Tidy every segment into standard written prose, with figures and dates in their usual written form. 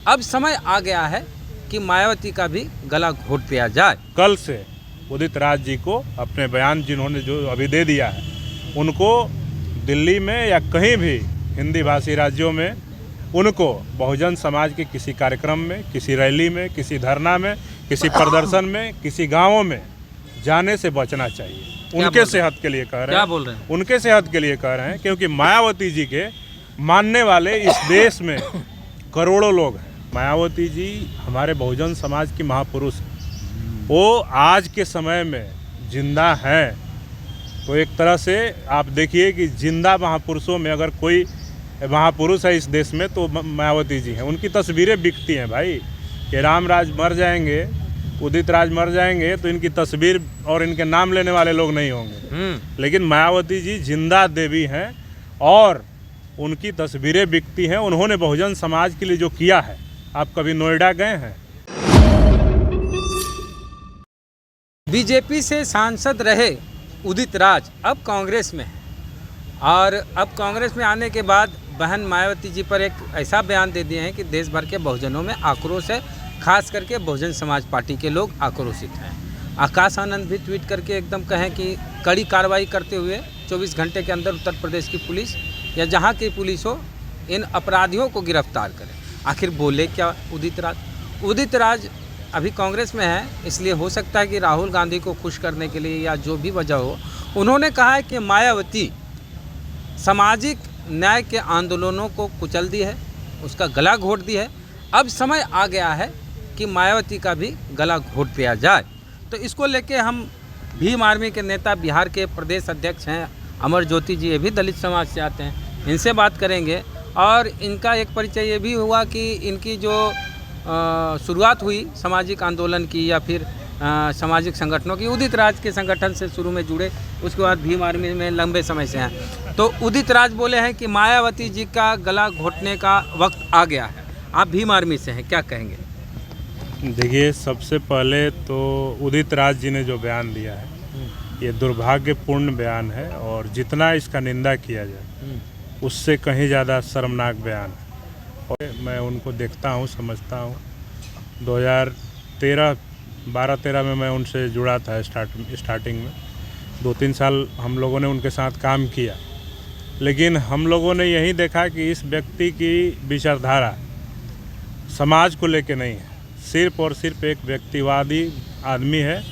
अब समय आ गया है कि मायावती का भी गला घोट दिया जाए। कल से उदित राज जी को अपने बयान जिन्होंने जो अभी दे दिया है, उनको दिल्ली में या कहीं भी हिंदी भाषी राज्यों में उनको बहुजन समाज के किसी कार्यक्रम में, किसी रैली में, किसी धरना में, किसी प्रदर्शन में, किसी गांवों में जाने से बचना चाहिए। उनके सेहत के लिए कह रहे हैं। क्या बोल रहे हैं? उनके सेहत के लिए कह रहे हैं, क्योंकि मायावती जी के मानने वाले इस देश में करोड़ों लोग हैं। मायावती जी हमारे बहुजन समाज की महापुरुष हैं। वो आज के समय में जिंदा हैं, तो एक तरह से आप देखिए कि जिंदा महापुरुषों में अगर कोई महापुरुष है इस देश में तो मायावती जी हैं। उनकी तस्वीरें बिकती हैं भाई, कि रामराज मर जाएंगे, उदित राज मर जाएंगे तो इनकी तस्वीर और इनके नाम लेने वाले लोग नहीं होंगे। लेकिन मायावती जी जिंदा देवी हैं और उनकी तस्वीरें बिकती हैं। उन्होंने बहुजन समाज के लिए जो किया है, आप कभी नोएडा गए हैं? बीजेपी से सांसद रहे उदित राज अब कांग्रेस में है, और अब कांग्रेस में आने के बाद बहन मायावती जी पर एक ऐसा बयान दे दिए हैं कि देश भर के बहुजनों में आक्रोश है, खास करके बहुजन समाज पार्टी के लोग आक्रोशित हैं। आकाश आनंद भी ट्वीट करके एकदम कहें कि कड़ी कार्रवाई करते हुए 24 घंटे के अंदर उत्तर प्रदेश की पुलिस या जहां की पुलिस हो इन अपराधियों को गिरफ्तार करें। आखिर बोले क्या उदित राज? उदित राज अभी कांग्रेस में है, इसलिए हो सकता है कि राहुल गांधी को खुश करने के लिए या जो भी वजह हो, उन्होंने कहा है कि मायावती सामाजिक न्याय के आंदोलनों को कुचल दी है, उसका गला घोट दी है। अब समय आ गया है कि मायावती का भी गला घोट दिया जाए। तो इसको लेके हम भीम आर्मी के नेता, बिहार के प्रदेश अध्यक्ष हैं अमर ज्योति जी, ये भी दलित समाज से आते हैं, इनसे बात करेंगे। और इनका एक परिचय ये भी हुआ कि इनकी जो शुरुआत हुई सामाजिक आंदोलन की या फिर सामाजिक संगठनों की, उदित राज के संगठन से शुरू में जुड़े, उसके बाद भीम आर्मी में लंबे समय से हैं। तो उदित राज बोले हैं कि मायावती जी का गला घोटने का वक्त आ गया है। आप भीम आर्मी से हैं, क्या कहेंगे? देखिए, सबसे पहले तो उदित राज जी ने जो बयान दिया है, ये दुर्भाग्यपूर्ण बयान है, और जितना इसका निंदा किया जाए उससे कहीं ज़्यादा शर्मनाक बयान है। और मैं उनको देखता हूँ, समझता हूँ। 2012-13 में मैं उनसे जुड़ा था स्टार्टिंग में 2-3 साल हम लोगों ने उनके साथ काम किया। लेकिन हम लोगों ने यही देखा कि इस व्यक्ति की विचारधारा समाज को लेके नहीं है, सिर्फ और सिर्फ एक व्यक्तिवादी आदमी है,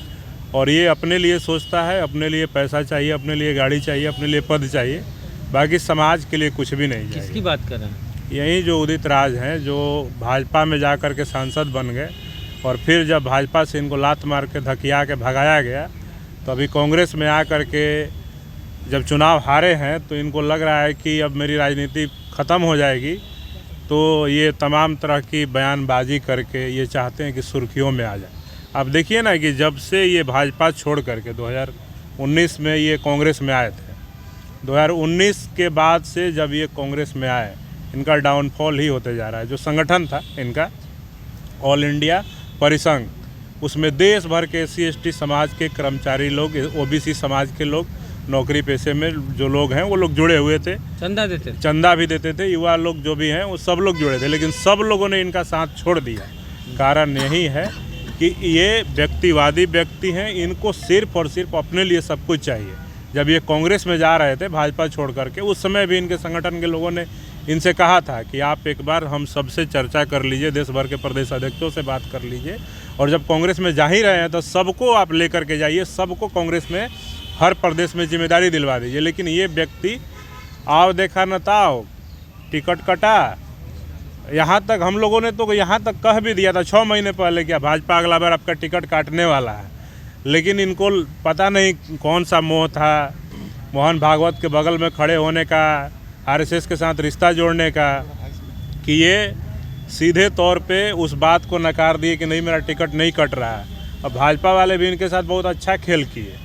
और ये अपने लिए सोचता है, अपने लिए पैसा चाहिए, अपने लिए गाड़ी चाहिए, अपने लिए पद चाहिए, बाकी समाज के लिए कुछ भी नहीं चाहिए। किसकी बात कर रहे हैं? यही जो उदित राज हैं, जो भाजपा में जा कर के सांसद बन गए, और फिर जब भाजपा से इनको लात मार के धकिया के भगाया गया, तो अभी कांग्रेस में आ कर के जब चुनाव हारे हैं तो इनको लग रहा है कि अब मेरी राजनीति ख़त्म हो जाएगी, तो ये तमाम तरह की बयानबाजी करके ये चाहते हैं कि सुर्खियों में आ जाए। अब देखिए ना कि जब से ये भाजपा छोड़ करके 2019 में ये कांग्रेस में आए थे, 2019 के बाद से जब ये कांग्रेस में आए, इनका डाउनफॉल ही होते जा रहा है। जो संगठन था इनका ऑल इंडिया परिसंघ, उसमें देश भर के SC/ST समाज के कर्मचारी लोग, OBC समाज के लोग, नौकरी पेशे में जो लोग हैं वो लोग जुड़े हुए थे। चंदा भी देते थे, युवा लोग जो भी हैं वो सब लोग जुड़े थे। लेकिन सब लोगों ने इनका साथ छोड़ दिया। कारण यही है कि ये व्यक्तिवादी व्यक्ति हैं, इनको सिर्फ और सिर्फ अपने लिए सब कुछ चाहिए। जब ये कांग्रेस में जा रहे थे भाजपा छोड़ करके, उस समय भी इनके संगठन के लोगों ने इनसे कहा था कि आप एक बार हम सबसे चर्चा कर लीजिए, देश भर के प्रदेश अध्यक्षों से बात कर लीजिए, और जब कांग्रेस में जा ही रहे हैं तो सबको आप लेकर के जाइए, सबको कांग्रेस में हर प्रदेश में जिम्मेदारी दिलवा दीजिए। लेकिन ये व्यक्ति आओ देखा न ताओ, टिकट कटा। यहाँ तक हम लोगों ने तो यहाँ तक कह भी दिया था 6 महीने पहले, क्या भाजपा अगला बार आपका टिकट काटने वाला है। लेकिन इनको पता नहीं कौन सा मोह था, मोहन भागवत के बगल में खड़े होने का, RSS के साथ रिश्ता जोड़ने का, कि ये सीधे तौर पे उस बात को नकार दिए कि नहीं, मेरा टिकट नहीं कट रहा है। अब भाजपा वाले भी इनके साथ बहुत अच्छा खेल किए।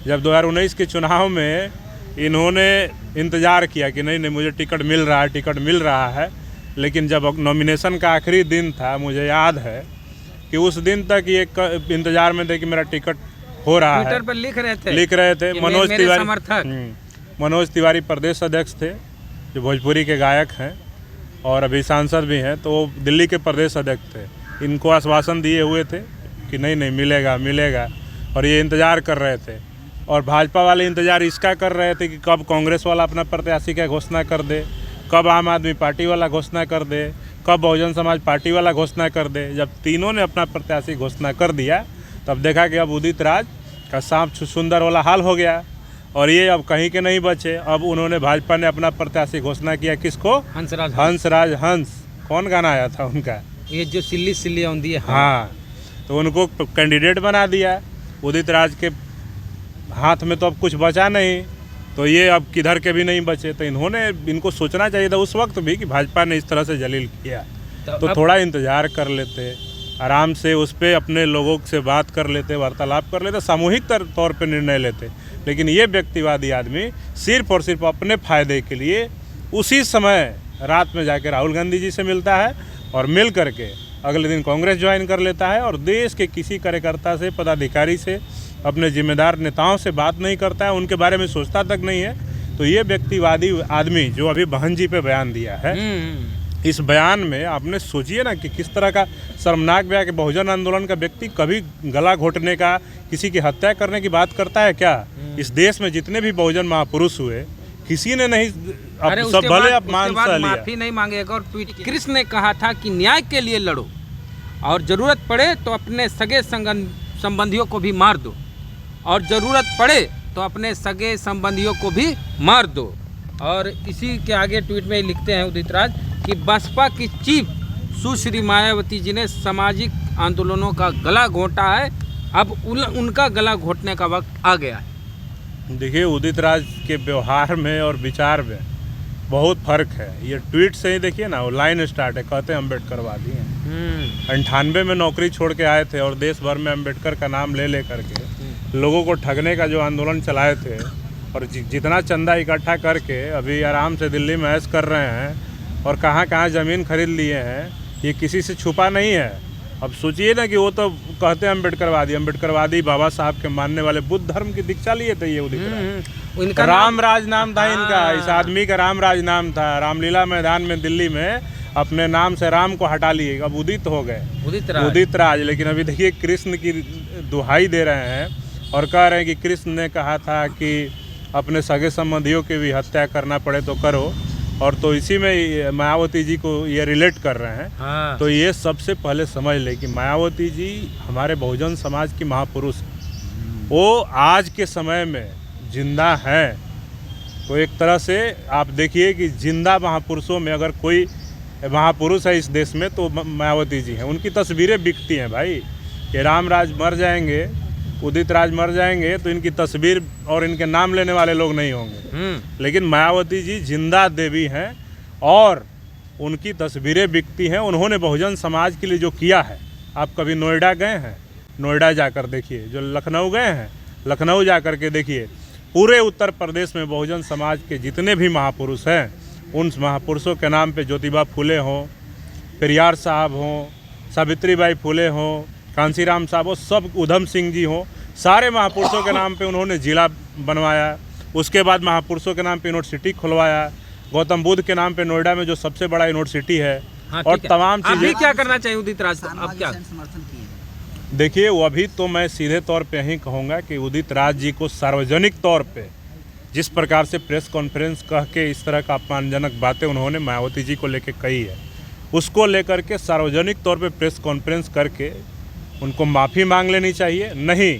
जब 2019 के चुनाव में इन्होंने इंतज़ार किया कि नहीं नहीं मुझे टिकट मिल रहा है, लेकिन जब नॉमिनेशन का आखिरी दिन था, मुझे याद है कि उस दिन तक ये इंतज़ार में थे कि मेरा टिकट हो रहा है। ट्विटर पर लिख रहे थे मनोज तिवारी प्रदेश अध्यक्ष थे, जो भोजपुरी के गायक हैं, और अभी सांसद भी हैं, तो वो दिल्ली के प्रदेश अध्यक्ष थे। इनको आश्वासन दिए हुए थे कि नहीं नहीं मिलेगा मिलेगा, और ये इंतज़ार कर रहे थे। और भाजपा वाले इंतज़ार इसका कर रहे थे कि कब कांग्रेस वाला अपना प्रत्याशी का घोषणा कर दे, कब आम आदमी पार्टी वाला घोषणा कर दे, कब बहुजन समाज पार्टी वाला घोषणा कर दे। जब तीनों ने अपना प्रत्याशी घोषणा कर दिया, तब देखा कि अब उदित राज का सांप सुंदर वाला हाल हो गया, और ये अब कहीं के नहीं बचे। अब उन्होंने, भाजपा ने अपना प्रत्याशी घोषणा किया, किसको? हंसराज हंस। कौन गाना आया था उनका? ये जो सिल्ली सिल्ली आंदी है। हाँ, तो उनको कैंडिडेट बना दिया। उदित राज के हाथ में तो अब कुछ बचा नहीं, तो ये अब किधर के भी नहीं बचे। तो इनको सोचना चाहिए था उस वक्त भी कि भाजपा ने इस तरह से जलील किया, तो थोड़ा इंतजार कर लेते, आराम से उस पर अपने लोगों से बात कर लेते, वार्तालाप कर लेते, सामूहिक तौर पे निर्णय लेते। लेकिन ये व्यक्तिवादी आदमी सिर्फ और सिर्फ अपने फायदे के लिए उसी समय रात में जाकर राहुल गांधी जी से मिलता है, और मिल करके अगले दिन कांग्रेस ज्वाइन कर लेता है, और देश के किसी कार्यकर्ता से, पदाधिकारी से, अपने जिम्मेदार नेताओं से बात नहीं करता है, उनके बारे में सोचता तक नहीं है। तो ये व्यक्तिवादी आदमी जो अभी बहन जी पे बयान दिया है, इस बयान में आपने सोचिए ना कि किस तरह का शर्मनाक बयान कि बहुजन आंदोलन का व्यक्ति कभी गला घोटने का, किसी की हत्या करने की बात करता है क्या? इस देश में जितने भी बहुजन महापुरुष हुए, किसी ने नहीं, सब भले अपमान सह लिया, माफी नहीं मांगेगा। और ट्वीट कृष्ण ने कहा था कि न्याय के लिए लड़ो, और जरूरत पड़े तो अपने सगे संबंधियों को भी मार दो, और ज़रूरत पड़े तो अपने सगे संबंधियों को भी मार दो। और इसी के आगे ट्वीट में लिखते हैं उदित राज कि बसपा की चीफ सुश्री मायावती जी ने सामाजिक आंदोलनों का गला घोंटा है, अब उनका गला घोटने का वक्त आ गया है। देखिए, उदित राज के व्यवहार में और विचार में बहुत फर्क है। ये ट्वीट से ही देखिए ना, वो लाइन स्टार्ट है, कहते हैं अम्बेडकरवादी हैं। 98 में नौकरी छोड़ के आए थे, और देश भर में अम्बेडकर का नाम ले करके लोगों को ठगने का जो आंदोलन चलाए थे, और जितना चंदा इकट्ठा करके अभी आराम से दिल्ली में ऐश कर रहे हैं, और कहाँ कहाँ ज़मीन खरीद लिए हैं, ये किसी से छुपा नहीं है। अब सोचिए ना कि वो तो कहते हैं अम्बेडकरवादी बाबा साहब के मानने वाले, बुद्ध धर्म की दीक्षा लिए थे ये उदित राज। इनका राम राज नाम था इनका, इस आदमी का राम राज नाम था। रामलीला मैदान में दिल्ली में अपने नाम से राम को हटा लिए, अब उदित हो गए, उदित राज। लेकिन अभी देखिए, कृष्ण की दुहाई दे रहे हैं और कह रहे हैं कि कृष्ण ने कहा था कि अपने सगे संबंधियों की भी हत्या करना पड़े तो करो, और तो इसी में मायावती जी को ये रिलेट कर रहे हैं। हाँ। तो ये सबसे पहले समझ ले कि मायावती जी हमारे बहुजन समाज की महापुरुष हैं। वो आज के समय में जिंदा हैं। तो एक तरह से आप देखिए कि जिंदा महापुरुषों में अगर कोई महापुरुष है इस देश में, तो मायावती जी हैं। उनकी तस्वीरें बिकती हैं भाई, कि रामराज मर जाएंगे, उदित राज मर जाएंगे, तो इनकी तस्वीर और इनके नाम लेने वाले लोग नहीं होंगे। लेकिन मायावती जी जिंदा देवी हैं, और उनकी तस्वीरें बिकती हैं। उन्होंने बहुजन समाज के लिए जो किया है, आप कभी नोएडा गए हैं? नोएडा जाकर देखिए। जो लखनऊ गए हैं, लखनऊ जाकर के देखिए। पूरे उत्तर प्रदेश में बहुजन समाज के जितने भी महापुरुष हैं, उन महापुरुषों के नाम पे ज्योतिबा फुले हों, पेरियार साहब हों, सावित्रीबाई फुले हों, कांसीराम साहब हो, सब, उधम सिंह जी हों, सारे महापुरुषों के नाम पे उन्होंने जिला बनवाया। उसके बाद महापुरुषों के नाम पे यूनिवर्सिटी खुलवाया। गौतम बुद्ध के नाम पे नोएडा में जो सबसे बड़ा यूनिवर्सिटी है। हाँ, और तमाम चीज़ें। क्या करना चाहिए उदित राज? अब क्या देखिए, वो अभी तो मैं सीधे तौर पे यही कहूँगा कि उदित राज जी को सार्वजनिक तौर पे जिस प्रकार से प्रेस कॉन्फ्रेंस कह के इस तरह का अपमानजनक बातें उन्होंने मायावती जी को लेके कही है, उसको लेकर के सार्वजनिक तौर पे प्रेस कॉन्फ्रेंस करके उनको माफ़ी मांग लेनी चाहिए। नहीं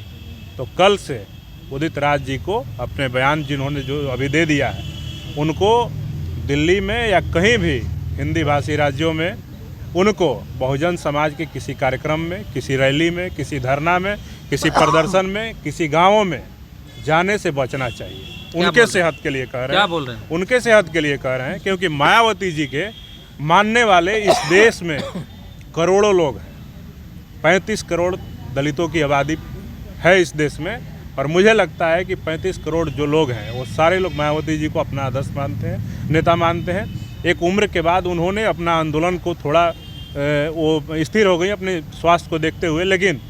तो कल से उदित राज जी को अपने बयान जिन्होंने जो अभी दे दिया है, उनको दिल्ली में या कहीं भी हिंदी भाषी राज्यों में उनको बहुजन समाज के किसी कार्यक्रम में, किसी रैली में, किसी धरना में, किसी प्रदर्शन में, किसी गाँवों में जाने से बचना चाहिए। उनके सेहत के लिए कह रहे हैं। क्या बोल रहे हैं? उनके सेहत के लिए कह रहे हैं, क्योंकि मायावती जी के मानने वाले इस देश में करोड़ों लोग हैं। 35 करोड़ दलितों की आबादी है इस देश में, और मुझे लगता है कि 35 करोड़ जो लोग हैं, वो सारे लोग मायावती जी को अपना आदर्श मानते हैं, नेता मानते हैं। एक उम्र के बाद उन्होंने अपना आंदोलन को थोड़ा वो स्थिर हो गई अपने स्वास्थ्य को देखते हुए, लेकिन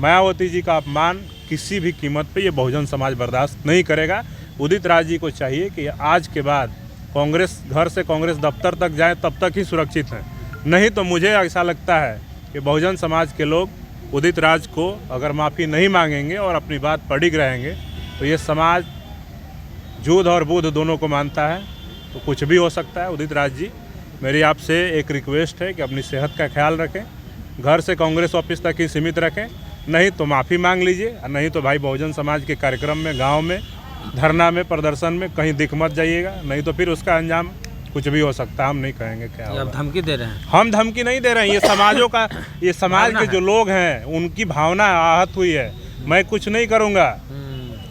मायावती जी का अपमान किसी भी कीमत पे ये बहुजन समाज बर्दाश्त नहीं करेगा। उदित राज जी को चाहिए कि आज के बाद कांग्रेस घर से कांग्रेस दफ्तर तक जाएं तब तक ही सुरक्षित हैं। नहीं तो मुझे ऐसा लगता है कि बहुजन समाज के लोग उदित राज को अगर माफ़ी नहीं मांगेंगे और अपनी बात पर अडिग रहेंगे तो ये समाज जुध और बुध दोनों को मानता है, तो कुछ भी हो सकता है। उदित राज जी, मेरी आपसे एक रिक्वेस्ट है कि अपनी सेहत का ख्याल रखें, घर से कांग्रेस ऑफिस तक ही सीमित रखें, नहीं तो माफ़ी मांग लीजिए, नहीं तो भाई बहुजन समाज के कार्यक्रम में, गांव में, धरना में, प्रदर्शन में कहीं दिख मत जाइएगा, नहीं तो फिर उसका अंजाम कुछ भी हो सकता है। हम नहीं कहेंगे क्या ये होगा। आप धमकी दे रहे हैं? हम धमकी नहीं दे रहे हैं, ये समाजों का, ये समाज के जो लोग हैं उनकी भावना आहत हुई है। मैं कुछ नहीं करूँगा।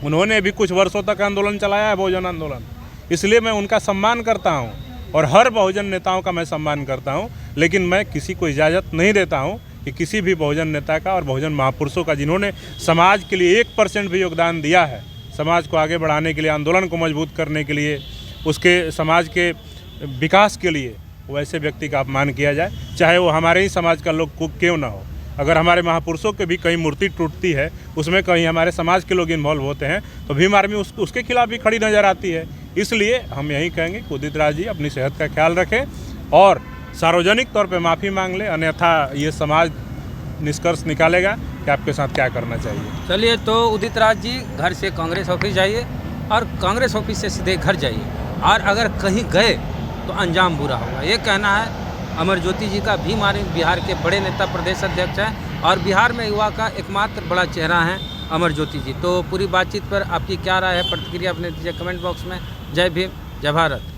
उन्होंने भी कुछ वर्षों तक आंदोलन चलाया है, बहुजन आंदोलन, इसलिए मैं उनका सम्मान करता हूँ और हर बहुजन नेताओं का मैं सम्मान करता हूँ। लेकिन मैं किसी को इजाज़त नहीं देता हूँ कि किसी भी बहुजन नेता का और बहुजन महापुरुषों का जिन्होंने समाज के लिए 1% भी योगदान दिया है, समाज को आगे बढ़ाने के लिए, आंदोलन को मजबूत करने के लिए, उसके समाज के विकास के लिए, वैसे व्यक्ति का अपमान किया जाए, चाहे वो हमारे ही समाज का लोग क्यों ना हो। अगर हमारे महापुरुषों के भी कहीं मूर्ति टूटती है, उसमें कहीं हमारे समाज के लोग इन्वॉल्व होते हैं, तो भीम आर्मी उसके खिलाफ भी खड़ी नज़र आती है। इसलिए हम यही कहेंगे कि उदित राज जी अपनी सेहत का ख्याल रखें और सार्वजनिक तौर पे माफ़ी मांग ले, अन्यथा ये समाज निष्कर्ष निकालेगा कि आपके साथ क्या करना चाहिए। चलिए, तो उदित राज जी घर से कांग्रेस ऑफिस जाइए और कांग्रेस ऑफिस से सीधे घर जाइए, और अगर कहीं गए तो अंजाम बुरा होगा। ये कहना है अमर ज्योति जी का। भीम आर्मी बिहार के बड़े नेता, प्रदेश अध्यक्ष हैं और बिहार में युवा का एकमात्र बड़ा चेहरा हैं अमर ज्योति जी। तो पूरी बातचीत पर आपकी क्या राय है, प्रतिक्रिया अपने दीजिए कमेंट बॉक्स में। जय भीम, जय भारत।